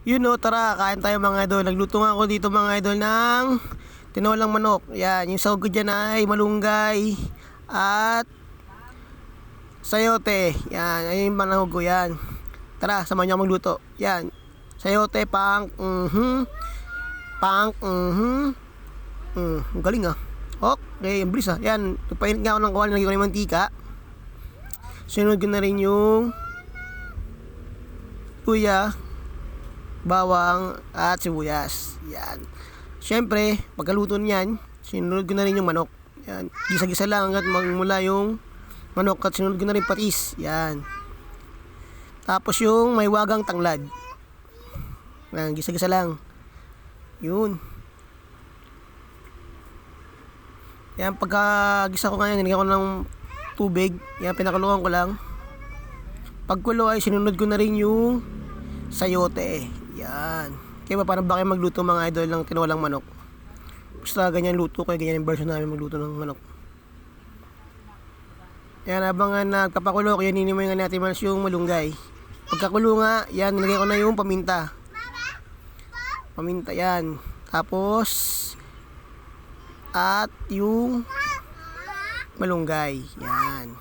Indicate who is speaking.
Speaker 1: Yun o, tara, kain tayo mga idol. Nagluto nga ako dito mga idol ng tinolang manok. Yan, yung sahog ko dyan ay malunggay at sayote. Yan, ayun yung manahog ko yan. Tara, samahan nyo ako magluto. Yan, sayote, ang galing ah. Okay, ang bilis ah. Yan, tupainit nga ako ng kawali, nagay ko na yung mantika. Sunod ko na rin yung luya, bawang at sibuyas. Yan. Siyempre, pagkaluto niyan, sinunod ko na rin yung manok. Yan. Gisa-gisa lang hanggat magmula yung manok at sinunod ko na rin patis. Yan. Tapos yung may wagang tanglad. Yan, gisa-gisa lang. Yun. Yan, pagka-gisa ko ngayon, nilagyan ko ng tubig. Yan, pinakuluan ko lang. Pagkulo ay sinunod ko na rin yung sayote. Yan. Kaya ba parang bakit magluto mga idol ng tinolang manok? Basta ganyan luto, kaya ganyan yung version namin magluto ng manok. Yan, habang nagpapakulo, kaya ninimayin natin mas yung malunggay. Pagkakulo nga, yan, nilagay ko na yung paminta. Paminta yan. Tapos, at yung malunggay. Yan.